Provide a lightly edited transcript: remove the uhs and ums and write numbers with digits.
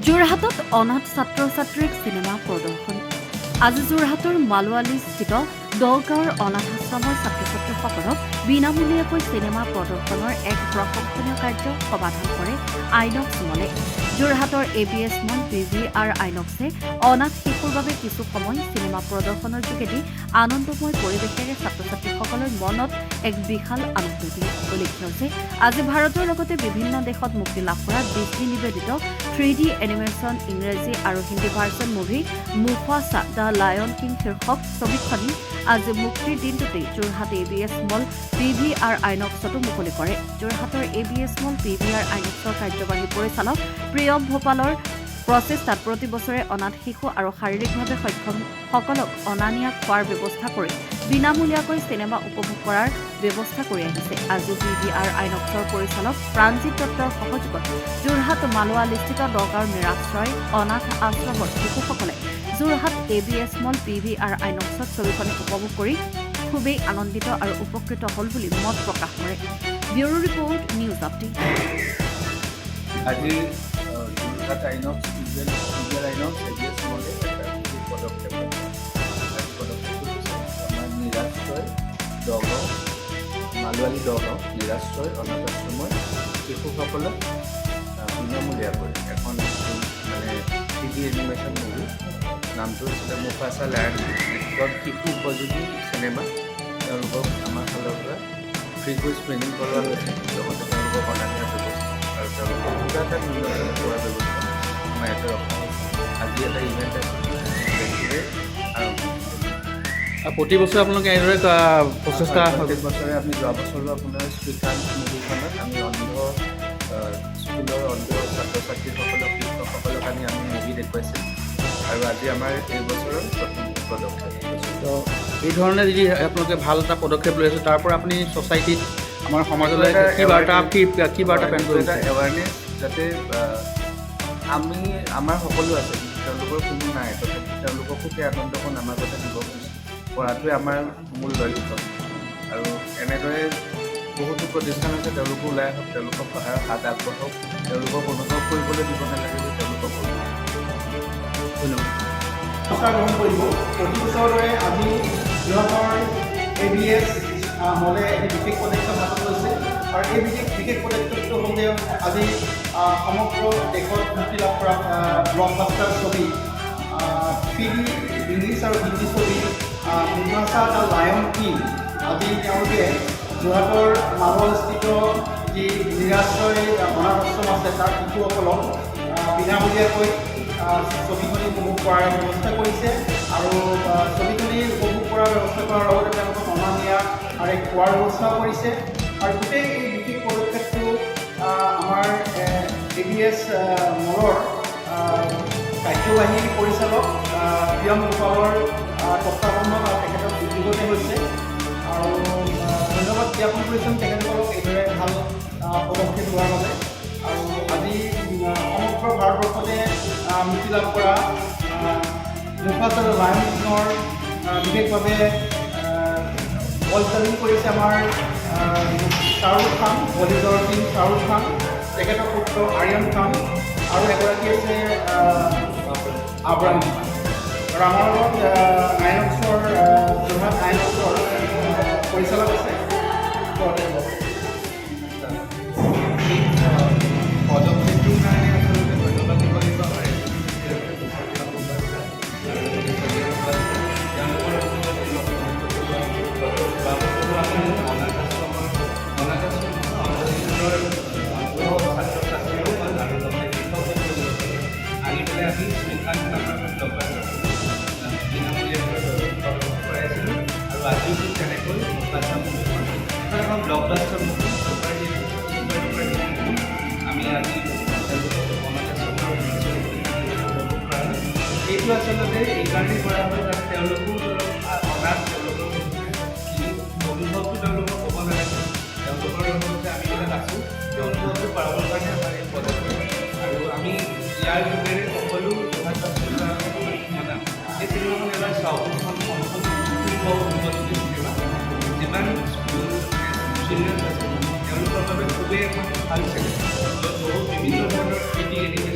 যোৰহাটত অনাথ ছাত্ৰ ছাত্ৰীক চিনেমা প্ৰদৰ্শন। আজি যোৰহাটৰ মালোৱালীস্থিত দহগাঁৱৰ অনাথ আশ্ৰমৰ ছাত্ৰ ছাত্ৰীসকলক বিনামূলীয়াকৈ চিনেমা প্ৰদৰ্শনৰ এক প্ৰশংসনীয় কাৰ্য সমাধান কৰে আইনক্স মলে। যোৰহাটৰ ABS মল PVR আইনক্সে অনাথ শিশুৰ বাবে কিছু সময় চিনেমা প্ৰদৰ্শনৰ যোগেদি আনন্দময় পৰিৱেশেৰে ছাত্ৰ ছাত্ৰীসকলৰ মনত এক বিশাল আনন্দ দিয়ে। উল্লেখ্য হৈছে, আজি ভাৰতৰ লগতে বিভিন্ন দেশত মুক্তি লাভ কৰা ডিজনী নিবেদিত 3D এনিমেশ্যন ইংৰাজী আৰু Hindi version movie Mufasa the Lion King শীৰ্ষক ছবিখনি আজি মুক্তিৰ দিনটোতেই যোৰহাট ABS মল PVR আইনক্সতো মুকলি কৰে। যোৰহাটৰ ABS মল PVR আইনক্সৰ কাৰ্যবাহী পৰিচালক প্ৰিয়ম ভূপালৰ প্ৰচেষ্টাত প্ৰতি বছৰে অনাথ শিশু আৰু শাৰীৰিকভাৱে সক্ষমসকলক অনা নিয়া খোৱাৰ ব্যৱস্থা কৰি বিনামূলীয়াকৈ চিনেমা উপভোগ কৰাৰ ব্যৱস্থা কৰি আহিছে। আজি PVR আইনক্সৰ পৰিচালক প্ৰাণজিৎ দত্তৰ সহযোগত যোৰহাট মালোৱালীস্থিত দহগাঁৱৰ নিৰাশ্ৰয় অনাথ আশ্ৰমৰ শিশুসকলে যোৰহাট ABS মল PVR আইনক্সত ছবিখনি উপভোগ কৰি খুবেই আনন্দিত আৰু উপকৃত হ'ল বুলি মত প্ৰকাশ কৰে। Bureau report, news update. আজি Jorhat INOX PVR INOX ABS মলে এটা বিশেষ পদক্ষেপ আমাৰ নিৰাশ্ৰয় দহগাঁও মালোৱালী দহগাঁও নিৰাশ্ৰয় অনাথ আশ্ৰমৰ শিশুসকলক বিনামূলীয়াকৈ এখন মানে 3D এনিমেশ্যন মুভি নামটো হৈছিলে মুফাছা লায়ন কিং শিশু উপযোগী চিনেমা তেওঁলোকক আমাৰ ফালৰ পৰা ফ্ৰীকৈ স্ক্ৰিনিং কৰোৱা হৈছে। লগতে তেওঁলোকক অনা নিয়াৰ ব্যৱস্থা আৰু তেওঁলোকক কিবা এটা মূল্যায়ন কৰাৰ ব্যৱস্থা আমাৰ ইয়াতে ৰখা হৈছে। আজি এটা ইভেণ্ট আছে আৰম্ভ। প্ৰতি বছৰে আপোনালোকে এনেদৰে প্ৰচেষ্টা প্ৰত্যেক বছৰে আমি যোৱা বছৰো আপোনাৰ শ্ৰীকান্ত মুভিখনত আমি অন্ধ স্কুলৰ অন্ধ ছাত্ৰ ছাত্ৰীসকলক শিক্ষকসকলক আমি মুভি দেখুৱাইছিলোঁ আৰু আজি আমাৰ এই বছৰৰ প্ৰথম পদক্ষেপ। তো এই ধৰণে যদি আপোনালোকে ভাল এটা পদক্ষেপ লৈ আছে, তাৰ পৰা আপুনি ছ'চাইটিত আমাৰ সমাজলৈ কি বাৰ্তা প্ৰেৰণ কৰিছে? এটা এৱাৰনেছ যাতে আমাৰ সকলো আছে, তেওঁলোকৰ কোনো নাই, তথাপি তেওঁলোককো সেই আনন্দখন আমাৰ কথা দিব পৰাটোৱে আমাৰ মূল লক্ষ্য। আৰু এনেদৰে বহুতো প্ৰতিষ্ঠান আছে, তেওঁলোকো ওলাই আহক, তেওঁলোকক সহায়ৰ হাত আগবঢ়াওক, তেওঁলোকক অনুভৱ কৰিবলৈ দিব নালাগে যে তেওঁলোকক ধন্যবাদ। গ্ৰহণ কৰিব। প্ৰতি বছৰৰে আজি যোৰহাটৰ ABS মলে এটি বিশেষ পদক্ষেপ হাতত লৈছে আৰু এই বিশেষ পদক্ষেপটো হ'লে আজি সমগ্ৰ দেশত মুক্তি লাভ কৰা ব্লকবাষ্টাৰ ছবি 3D ইংলিছ আৰু হিন্দী ছবি মুফাছা দ্য লায়ন কিং আজি তেওঁলোকে যোৰহাটৰ মালোৱালীস্থিত যি নিৰাশ্ৰয় অনাথ আশ্ৰম আছে তাৰ শিশুসকলক বিনামূলীয়াকৈ ছবিখনি উপভোগ কৰাৰ ব্যৱস্থা কৰিছে আৰু ছবিখনি উপভোগ কৰাৰ ব্যৱস্থা কৰাৰ লগতে তেওঁলোকক অনা নিয়া আৰু খোৱাৰ ব্যৱস্থাও কৰিছে। আৰু গোটেই এই বিশেষ পদক্ষেপটো আমাৰ ABS মলৰ কাৰ্যবাহী পৰিচালক প্ৰিয়ম ভূপালৰ তত্বাৱধানত তেখেতৰ উদ্যোগতে হৈছে আৰু ধন্যবাদ জ্ঞাপন কৰিছোঁ তেখেতসকলক এইদৰে ভাল পদক্ষেপ লোৱাৰ বাবে। আৰু আজি সমগ্ৰ ভাৰতবৰ্ষতে মুক্তি লাভ কৰা মুফাছা দ্য লায়ন কিঙৰ বিশেষভাৱে ভইচ ডাবিং কৰিছে আমাৰ শ্বাহৰুখ খান, বলিউডৰ কিং শ্বাহৰুখ খান, তেখেতৰ পুত্ৰ আৰ্যন খান আৰু এগৰাকী আছে আব্ৰাম খান। আৰু আমাৰ লগত আইনক্সৰ যোৰহাট আইনক্সৰ পৰিচালক আছে। পদক্ষেপটোৰ কাৰণে আচলতে ধন্যবাদ দিব লাগিব আমাৰ আনি পেলাই আমি শ্ৰীকান্ত কৰাইছিলোঁ আৰু আজিও তেনেকৈ মুফাছা মুভিখন এখন ব্লকবাষ্টাৰ মুভি আমি আজি এইটো আচলতে এইকাৰণেই কৰা হয় যাতে তেওঁলোকো অনাথ, তেওঁলোকৰ অনুভৱটো তেওঁলোকক ক'ব নালাগে, তেওঁলোকৰ লগতে আমি যেতিয়া আছোঁ সেই অনুভৱটো পাবৰ কাৰণে আমাৰ এই পদক্ষেপ। আৰু আমি ইয়াৰ যোগেৰে সকলো যোৰহাটবাসীৰ সমাধান এই চিনেমাখন এবাৰ চাওক। এখন উপযোগী চিনেমা, যিমান চিলড্ৰেনছ আছে তেওঁলোকৰ বাবে খুবেই এখন ভাল চিনেমা, য'ত বহুত বিভিন্ন ধৰণৰ 3D এনিমেশ্যন